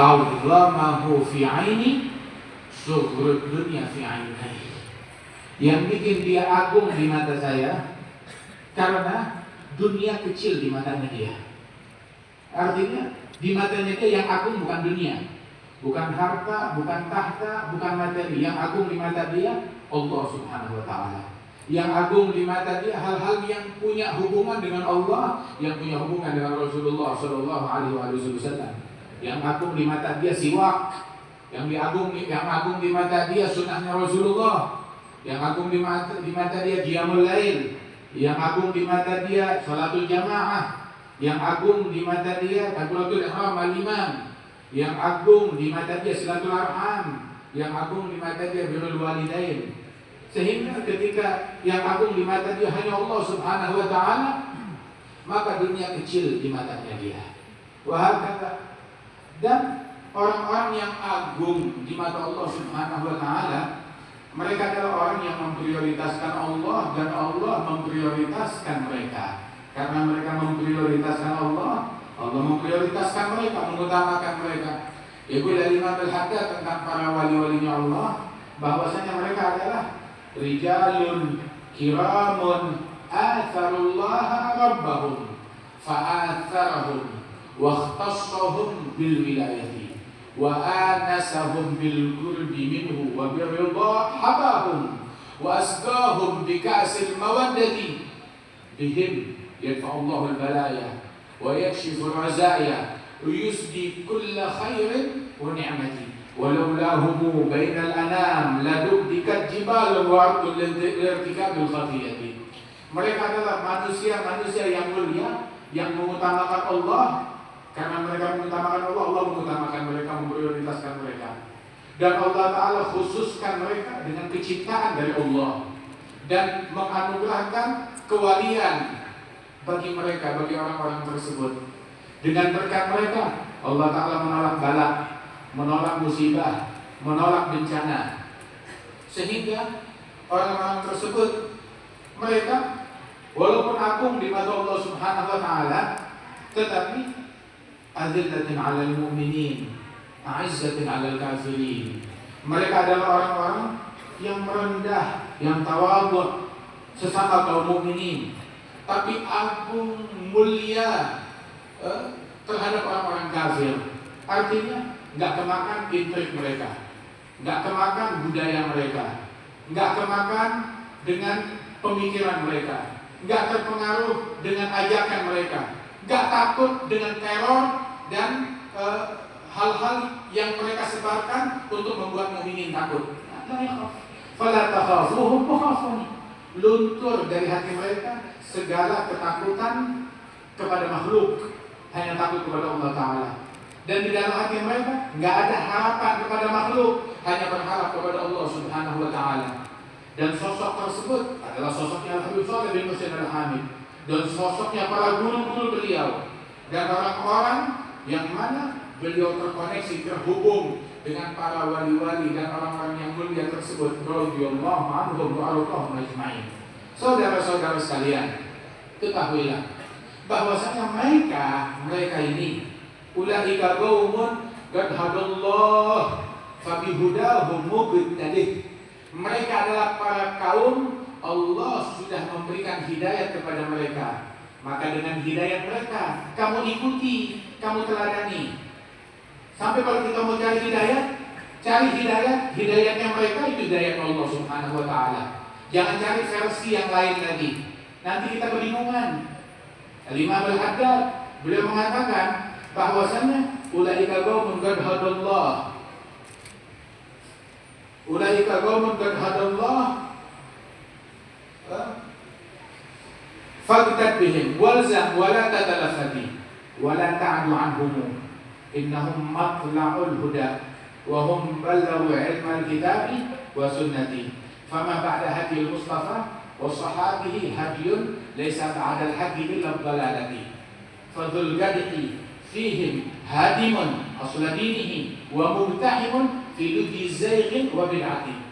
'azzamahu fi 'aini sughrud dunya fi 'ainai. Yang bikin dia agung di mata saya karena dunia kecil di matanya dia. Artinya di matanya dia yang agung bukan dunia, bukan harta, bukan tahta, bukan materi. Yang agung di mata dia Allah Subhanahu wa taala. Yang agung di mata dia hal-hal yang punya hubungan dengan Allah, yang punya hubungan dengan Rasulullah sallallahu alaihi wasallam. Yang agung di mata dia siwak, yang agung di mata dia sunnahnya Rasulullah. Yang agung di mata dia qiyamul lail, yang agung di mata dia salatul jamaah, yang agung di mata dia takbiratul ihram al-imam, yang agung di mata dia silatul arham, yang agung di mata dia birrul walidain. Sehingga ketika yang agung di mata dia hanya Allah Subhanahu wa taala, maka dunia kecil di matanya dia. Wahakata. Dan orang-orang yang agung di mata Allah Subhanahu wa taala, mereka adalah orang yang memprioritaskan Allah dan Allah memprioritaskan mereka. Karena mereka memprioritaskan Allah, Allah memprioritaskan mereka, mengutamakan mereka. Ibu dari Imam Al-Haddad tentang para wali-walinya Allah, bahwasanya mereka adalah rijalun kiramun atharullaha rabbahum fa'atharahum wa ikhtassahum bil wilayati wa anasahum bil qurbi minhu wa birridha habahum wa asqahum bi ka'sil mawaddati bihim yadfa'ullahu al-balaya wa yakshifu al-razaya wa yusdi kulla khairin wa ni'mati walaulahumu bainal anam ladubdikat jibalun wa ardul lirtikabil khafiyati. Mereka adalah manusia-manusia yang mulia yang mengutamakan Allah. Karena mereka mengutamakan Allah, Allah mengutamakan mereka, memprioritaskan mereka. Dan Allah Ta'ala khususkan mereka dengan kecintaan dari Allah dan menganugerahkan kewalian bagi mereka, bagi orang-orang tersebut. Dengan berkat mereka, Allah Ta'ala menolak bala, menolak musibah, menolak bencana. Sehingga orang-orang tersebut, mereka walaupun agung di mata Allah Subhanahu wa taala, tetapi azillatin 'alal mu'minin, 'izzatin 'alal kafirin. Mereka adalah orang-orang yang merendah, yang tawadhu sesama kaum mukminin, tapi agung mulia terhadap orang-orang kafir. Artinya nggak kemakan intrik mereka, nggak kemakan budaya mereka, nggak kemakan dengan pemikiran mereka, nggak terpengaruh dengan ajakan mereka, nggak takut dengan teror dan hal-hal yang mereka sebarkan untuk membuat mukminin takut. Fala takhafuhum wakhafuni. Luntur dari hati mereka segala ketakutan kepada makhluk, hanya takut kepada Allah Ta'ala. Dan di dalam hati mereka nggak ada harapan kepada makhluk, hanya berharap kepada Allah Subhanahu wa Ta'ala. Dan sosok tersebut adalah sosoknya Al-Habib Shalih bin Husain Al-Hamid, dan sosoknya para guru-guru beliau, dan orang-orang yang mana beliau terkoneksi, terhubung dengan para wali-wali dan orang-orang yang mulia tersebut. Radhiyallahu anhum wa ardhahum ajma'in. Saudara-saudara sekalian, ketahuilah bahwasanya mereka ini ulaika qaumun qad hadallah fa bihudahum muqtadih. Mereka adalah para kaum Allah sudah memberikan hidayat kepada mereka. Maka dengan hidayat mereka kamu ikuti, kamu teladani. Sampai kalau kita mau cari hidayat, hidayatnya mereka itu hidayat Allah Subhanahu wa taala. Jangan cari versi yang lain lagi. Nanti kita kebingungan. Imam Al-Haddad beliau mengatakan bahwasanya ulaika qaumun qad hadallah. Ulaika qaumun qad hadallah. Faqtad bihim walzam wala tatalafati wala ta'du anhum innahum matla'ul huda wa hum balaghu ilmal kitabi wa sunnati fama ba'da hadil mustafa wa sahabihi hadiyun laysa ba'da al-hadi illa dhalalati fadhul gadhi fihim hadimun asla dinihi wa mubtahimun fi ludi zayghin wa bid'ati.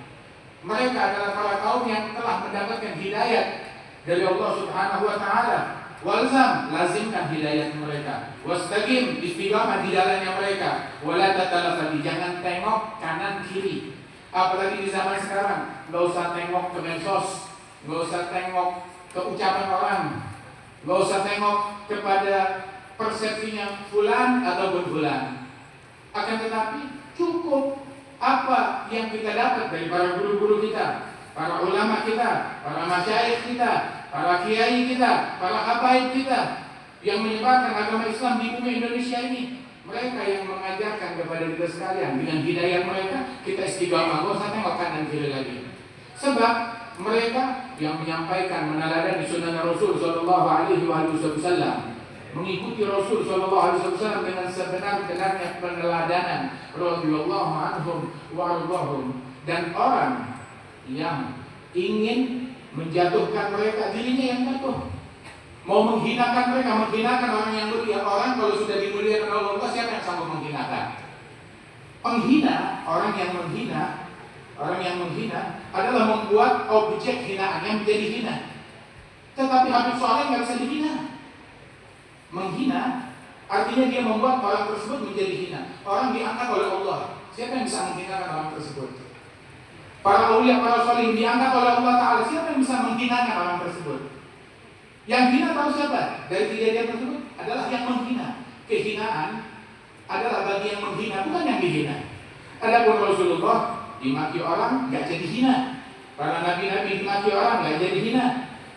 Mereka adalah para kaum yang telah mendapatkan hidayat dari Allah Subhanahu wa taala. Walzam, lazimkan hidayat mereka. Wastaqim, istiqamah di jalannya mereka. Wala Wala talafati, jangan tengok kanan kiri. Apalagi di zaman sekarang, nggak usah tengok ke medsos, nggak usah tengok ke ucapan orang, nggak usah tengok kepada persepsinya fulan ataupun fulan. Akan tetapi cukup apa yang kita dapat dari para guru-guru kita, para ulama kita, para masyayikh kita, para kiai kita, para habaib kita yang menyebarkan agama Islam di bumi Indonesia ini. Mereka yang mengajarkan kepada kita sekalian dengan hidayah mereka, kita istiqamah, nggak usah tengok kanan kiri lagi. Sebab mereka yang menyampaikan meneladani sunnah Rasul Sallallahu Alaihi Wasallam, mengikuti Rasul Sallallahu Alaihi Wasallam dengan sebenar-benarnya peneladanan, radhiyallahu anhum wa ardhahum. Dan orang yang ingin menjatuhkan mereka, dirinya yang jatuh. Mau menghinakan mereka, menghinakan orang yang mulia. Orang kalau sudah dimuliakan oleh Allah, siapa yang sanggup menghinakan? Penghina, orang yang menghina adalah membuat objek hinaannya menjadi hina. Tetapi Habib Saleh nggak bisa dihina. Menghina artinya dia membuat orang tersebut menjadi hina. Orang diangkat oleh Allah. Siapa yang bisa menghinakan orang tersebut? Para aulia, para salih diangkat oleh Allah Ta'ala. Siapa yang bisa menghinakan orang tersebut? Yang hina tahu siapa? Dari kejadian tersebut adalah yang menghina. Kehinaan adalah bagi yang menghina, bukan yang dihina. Adapun Rasulullah dimaki orang nggak jadi hina. Para nabi-nabi dimaki orang nggak jadi hina.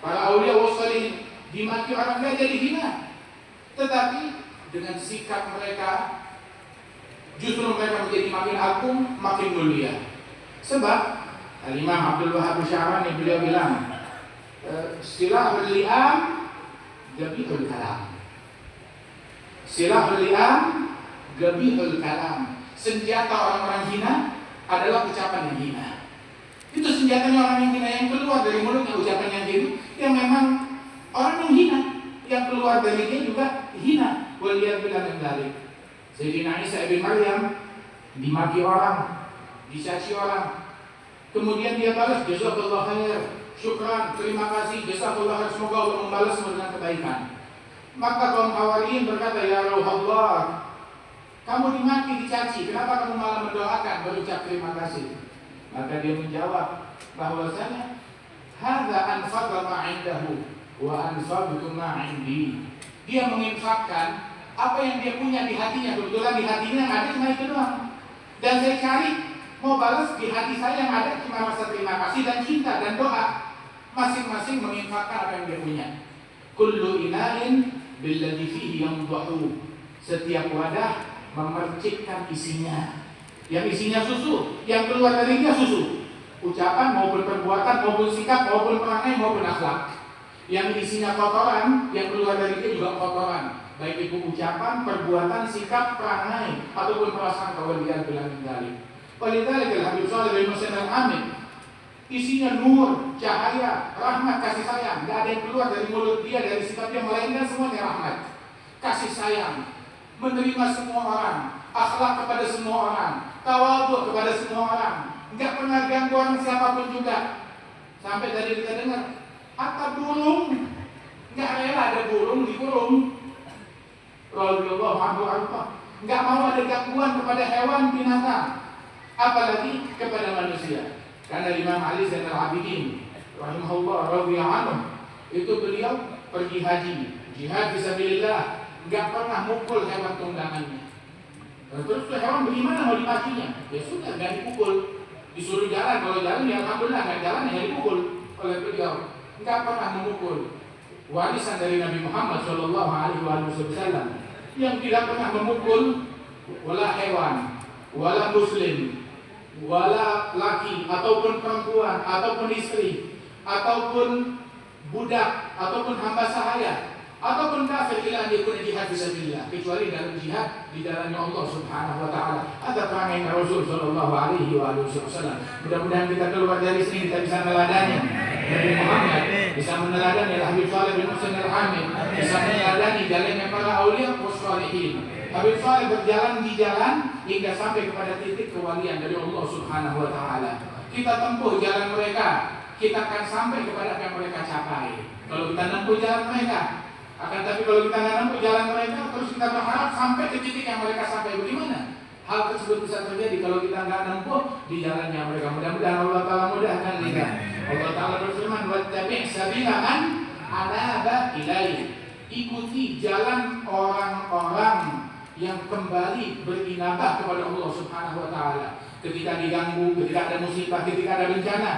Para aulia wasalih dimaki orang nggak jadi hina. Tetapi dengan sikap mereka justru mereka menjadi makin agung, makin mulia. Sebab Al-Imam Abdul Wahab Syarani beliau bilang, silahul li'am gabihul kalam. Silahul li'am gabihul kalam. Senjata orang-orang hina adalah ucapan yang hina. Itu senjatanya orang yang hina, yang keluar dari mulutnya ucapan yang hina, yang memang orang yang hina, yang keluar dari dia juga hina. Waliyadzubillah min dzalik. Sayyidina Isa bin Maryam dimaki orang, dicaci orang. Kemudian dia balas, jazakallahu khair, syukran, terima kasih, jazakallahu khair, semoga Allah membalasmu dengan kebaikan. Maka kaum Hawariyin berkata, ya Rasulullah, kamu dimaki, dicaci, kenapa kamu malah mendoakan, berucap terima kasih? Maka dia menjawab bahwasanya hadza anfaqa ma 'indahu wa anfaqtu ma 'indi. Dia menginfakkan apa yang dia punya di hatinya. Kebetulan di hatinya yang ada cuma itu doang. Dan saya cari mau balas di hati saya yang ada cuma rasa terima kasih dan cinta dan doa. Masing-masing menginfakkan apa yang dia punya. Kullu ina'in billadhi fihi yamdahu. Setiap wadah memercikkan isinya. Yang isinya susu, yang keluar dari dia susu. Ucapan maupun perbuatan, maupun sikap, maupun perangai, maupun akhlak. Yang isinya kotoran, yang keluar dari dia juga kotoran. Baik itu ucapan, perbuatan, sikap, perangai, ataupun perasaan kewalian bilang dari. Walidhalika Habib Saleh bin Husain Al-Amin, isinya nur, cahaya, rahmat, kasih sayang. Tidak ada yang keluar dari mulut dia, dari sikap dia, melainkan semuanya rahmat, kasih sayang, menerima semua orang, akhlak kepada semua orang, tawadhu kepada semua orang, nggak pernah ganggu orang siapapun juga. Sampai tadi kita dengar, hatta burung nggak rela ada burung dikurung. Radhiyallahu anhu arba, nggak mau ada gangguan kepada hewan binatang, apalagi kepada manusia. Karena Imam Ali Zainal Abidin rahimahullah radhiyallahu anhu itu beliau pergi haji, jihad fisabilillah, nggak pernah mukul hewan tunggangannya. Terus hewan bagaimana mau dipakinya? Ya sudah, nggak dipukul. Disuruh jalan, kalau jalan ya alhamdulillah, nggak jalan ya dipukul oleh beliau. Nggak pernah memukul. Warisan dari Nabi Muhammad Shallallahu Alaihi Wasallam yang tidak pernah memukul wala hewan, wala muslim, wala laki ataupun perempuan ataupun istri ataupun budak ataupun hamba sahaya ataupun kafir ila yakun jihad fisabilillah, kecuali dalam jihad di jalannya Allah Subhanahu wa taala. Ada perangai Rasul sallallahu alaihi wasallam. Mudah-mudahan kita keluar dari sini kita bisa meneladani Nabi Muhammad, bisa meneladani Habib Saleh bin Husain Al-Amin, bisa meneladani jalannya para aulia wassalihin. Habib Saleh berjalan di jalan hingga sampai kepada titik kewalian dari Allah Subhanahu wa taala. Kita tempuh jalan mereka, kita akan sampai kepada apa yang mereka capai. Kalau kita tempuh jalan mereka, akan tapi kalau kita nggak nempuh jalan mereka, terus kita berharap sampai ke titik yang mereka sampai, bagaimana? hal tersebut bisa terjadi kalau kita nggak nempuh di jalannya mereka. Mudah-mudahan Allah Ta'ala mudahkan kita. Allah Ta'ala berfirman, wattabi' sabila man anaba ilaihi. Ikuti jalan orang-orang yang kembali berinabah kepada Allah Subhanahu wa Ta'ala. Ketika diganggu, ketika ada musibah, ketika ada bencana,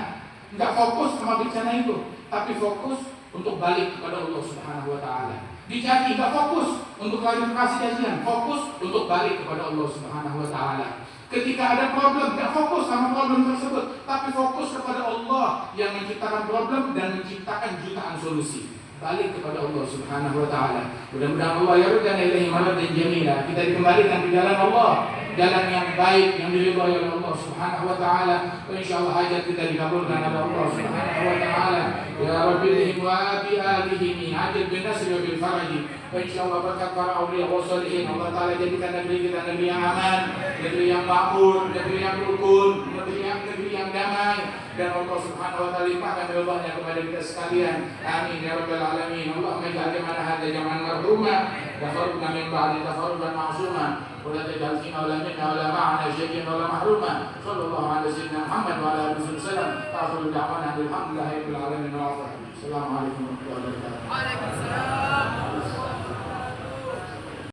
nggak fokus sama bencana itu, tapi fokus untuk balik kepada Allah Subhanahu wa Ta'ala. Dicari, nggak fokus untuk klarifikasi kajian, fokus untuk balik kepada Allah Subhanahu wa Ta'ala. Ketika ada problem, nggak fokus sama problem tersebut, tapi fokus kepada Allah yang menciptakan problem dan menciptakan jutaan solusi. Balik kepada Allah Subhanahu wa Ta'ala. Mudah-mudahan Allah yarudana ilaihi maradan jamila. Kita dikembalikan di jalan Allah, jalan yang baik yang diridhai oleh Allah Subhanahu wa Ta'ala. Insyaallah hajat kita dikabulkan oleh Allah Subhanahu wa Ta'ala. Ya Rabbil wa bi alihi ajil bin nasr wa bil faraj. Insyaallah berkat para auliya wa sholihin, Allah Ta'ala jadikan negeri kita negeri yang aman, negeri yang makmur, negeri yang rukun, negeri yang damai, dan Allah Subhanahu wa Ta'ala limpahkan ridhanya kepada kita sekalian. Amin ya rabbal alamin. Allahumma ij'al jama'ana hadza jam'an marhuma wa farqna min ba'di tafarruqan ma'suma wa la taj'al fina wa la minna wa la ma'ana syai'an wa la mahruma. Sallallahu ala sayyidina Muhammad wa ala alihi wasallam. Akhiru da'wana alhamdulillahi rabbil alamin. Assalamualaikum warahmatullahi wabarakatuh. Waalaikumsalam.